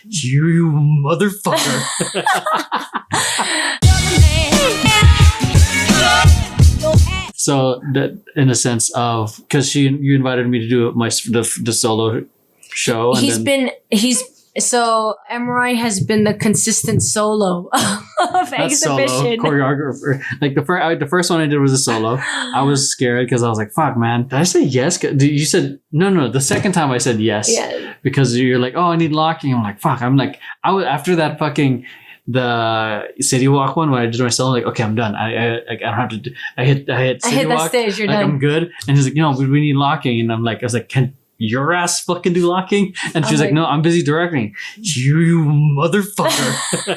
You motherfucker. So that, in a sense of, because you invited me to do the solo show. And So Emeroy has been the consistent solo of exhibition. Solo choreographer. Like the first one I did was a solo. I was scared because I was like, "Fuck, man, did I say yes?" You said no. The second time I said yes, because you're like, "Oh, I need locking." I'm like, "Fuck." I'm like, after that fucking the City Walk one when I did my solo. I'm like, okay, I'm done. I don't have to. I hit City Walk. That stage. You're like, done. I'm good. And he's like, "No, but we need locking." And I was like, "Can your ass fucking do locking?" And she's like, "No, I'm busy directing." You motherfucker.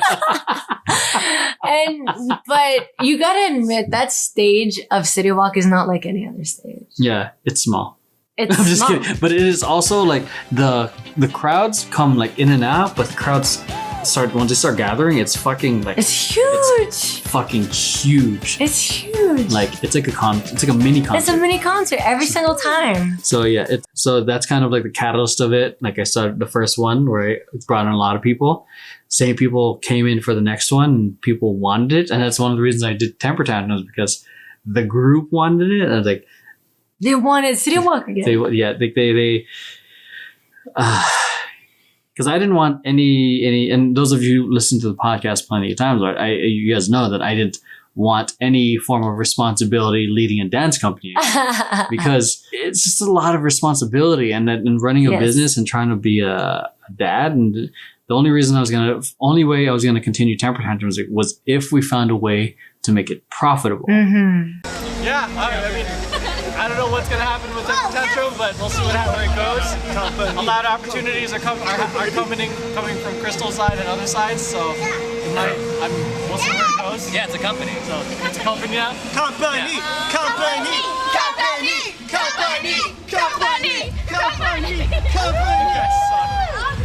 But you gotta admit that stage of City Walk is not like any other stage. Yeah, it's small. It's I'm just small. kidding. But it is also like the crowds come like in and out, but the crowds once they start gathering, it's fucking like it's huge. It's fucking huge. It's huge. Like it's like a mini concert. It's a mini concert every single time. So yeah, so that's kind of like the catalyst of it. Like I started the first one where I brought in a lot of people. Same people came in for the next one and people wanted it. And that's one of the reasons I did Temper Tantrum, was because the group wanted it. And I was like, they wanted City Walk again. Because I didn't want any, and those of you who listen to the podcast plenty of times, you guys know that I didn't want any form of responsibility leading a dance company because it's just a lot of responsibility, and running a business and trying to be a dad. And the only way I was gonna continue Temper Tantrums was if we found a way to make it profitable. Mm-hmm. Yeah, I mean, I don't know what's going to happen with Temper Tantrum, but we'll see where it goes. A lot of opportunities are coming from Crystal's side and other sides, so we'll see where it goes. Yeah, it's a company. So it's a company now? Company! Yes,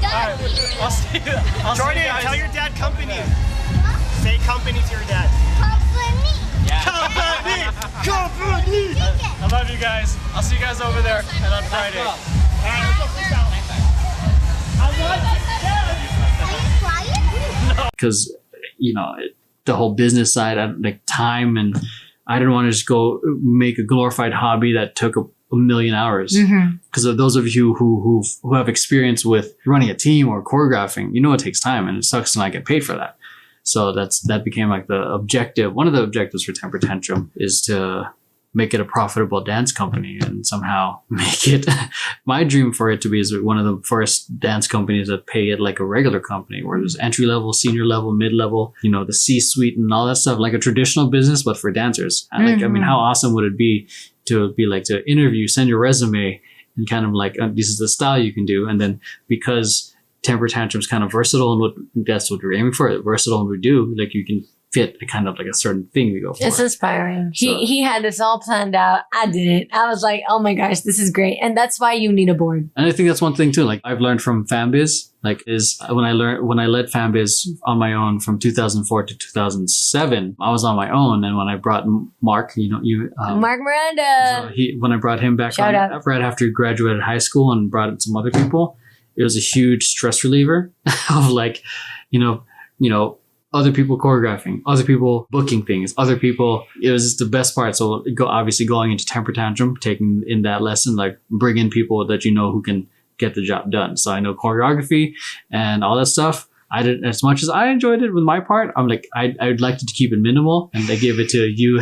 alright, I'll see you. Jordan, tell your dad company. Say company to your dad. Company! I love you guys. I'll see you guys over there and on Friday. All right, let's go freestyle. Because, the whole business side, like time, and I didn't want to just go make a glorified hobby that took a million hours. Because of those of you who have experience with running a team or choreographing, it takes time, and it sucks to not get paid for that. So that became like the objective. One of the objectives for Temper Tantrum is to make it a profitable dance company and somehow make it. My dream for it to be is one of the first dance companies that pay it like a regular company, where there's entry level, senior level, mid level, the C-suite and all that stuff, like a traditional business, but for dancers. And I mean, how awesome would it be to interview, send your resume, and kind of like, this is the style you can do. And then because Temper Tantrum's kind of versatile, and that's what we're aiming for, versatile, and we do, like, you can fit a kind of like a certain thing we go for. It's inspiring. He had this all planned out. I didn't. I was like, oh my gosh, this is great. And that's why you need a board. And I think that's one thing too, like I've learned from FanBiz, is when I led FanBiz on my own from 2004 to 2007, I was on my own. And when I brought Mark, Mark Miranda. So when I brought him back Shout on out. right after he graduated high school and brought in some other people, it was a huge stress reliever of like, other people choreographing, other people booking things, other people. It was just the best part. So obviously going into Temper Tantrum, taking in that lesson, like bring in people that who can get the job done. So I know choreography and all that stuff. I did, as much as I enjoyed it with my part, I'm like, I'd like to keep it minimal, and I gave it to you,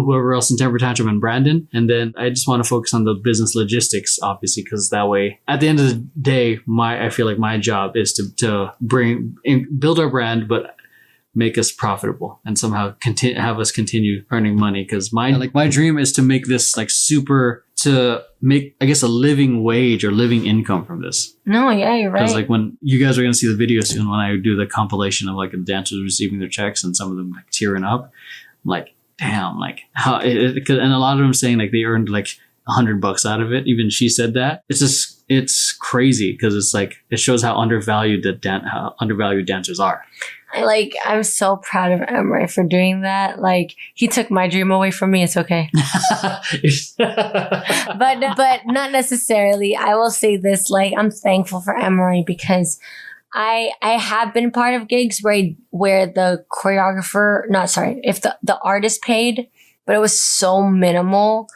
whoever else in Temper Tantrum, and Brandon. And then I just want to focus on the business logistics, obviously, because that way, at the end of the day, I feel like my job is to build our brand, but make us profitable and somehow have us continue earning money. Because my dream is to make this to make, I guess, a living wage or living income from this. No, yeah, you're right. Because like when you guys are going to see the video soon, when I do the compilation of like the dancers receiving their checks and some of them like tearing up, I'm like, damn, like how and a lot of them saying like they earned like $100 out of it. Even she said that. It's crazy, because it's like, it shows how undervalued dancers are. I'm so proud of Emeroy for doing that. Like, he took my dream away from me. It's okay. but not necessarily. I will say this, like, I'm thankful for Emeroy, because I have been part of gigs where the choreographer, not sorry, if the artist paid, but it was so minimal.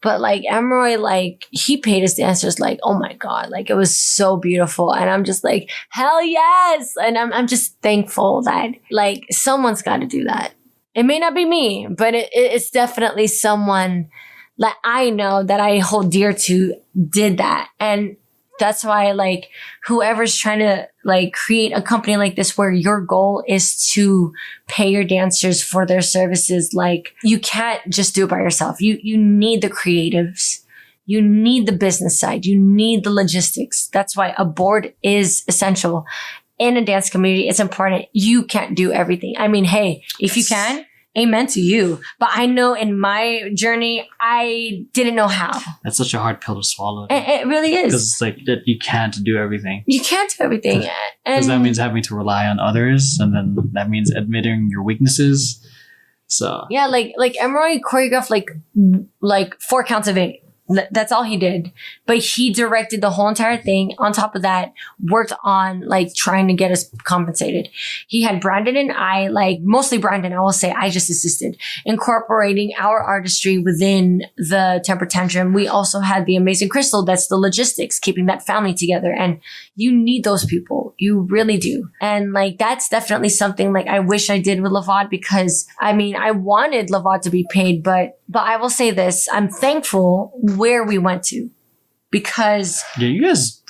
But like Emeroy, like he paid his dancers like, oh my God, like it was so beautiful. And I'm just like, hell yes. And I'm just thankful that like someone's got to do that. It may not be me, but it's definitely someone that I know that I hold dear to did that. And that's why like whoever's trying to like create a company like this where your goal is to pay your dancers for their services, like you can't just do it by yourself. You need the creatives. You need the business side. You need the logistics. That's why a board is essential. In a dance community, it's important. You can't do everything. I mean, hey, if you can, amen to you. But I know in my journey, I didn't know how. That's such a hard pill to swallow. It really is. Because it's like that you can't do everything. You can't do everything. Because that means having to rely on others, and then that means admitting your weaknesses. So yeah, like Emeroy choreographed like 4 counts of 8. That's all he did. But he directed the whole entire thing. On top of that, worked on like trying to get us compensated. He had Brandon and I, like mostly Brandon, I will say, I just assisted, incorporating our artistry within the Temper Tantrum. We also had the amazing Crystal, that's the logistics, keeping that family together. And you need those people. You really do. And like that's definitely something like I wish I did with Lavad, because I mean, I wanted Lavad to be paid, but I will say this, I'm thankful where we went to, because yeah, you guys,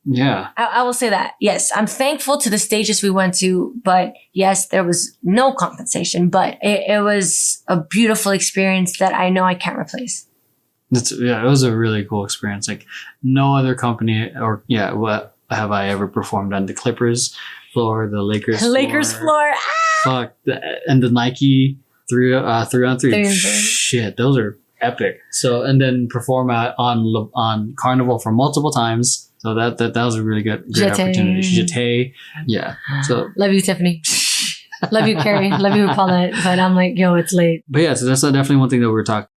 yeah, I will say that. Yes, I'm thankful to the stages we went to, but yes, there was no compensation, but it was a beautiful experience that I know I can't replace. It was a really cool experience. Like no other company, or what have I ever performed on? The Clippers floor, the Lakers floor. Fuck, and the Nike 3-on-3. Shit, those are epic. So, and then perform on Carnival for multiple times. So that was a really great opportunity. Jeté. Yeah. So love you, Tiffany. Love you, Carrie. Love you, Paulette. But I'm like, yo, it's late. But yeah, so that's definitely one thing that we're talking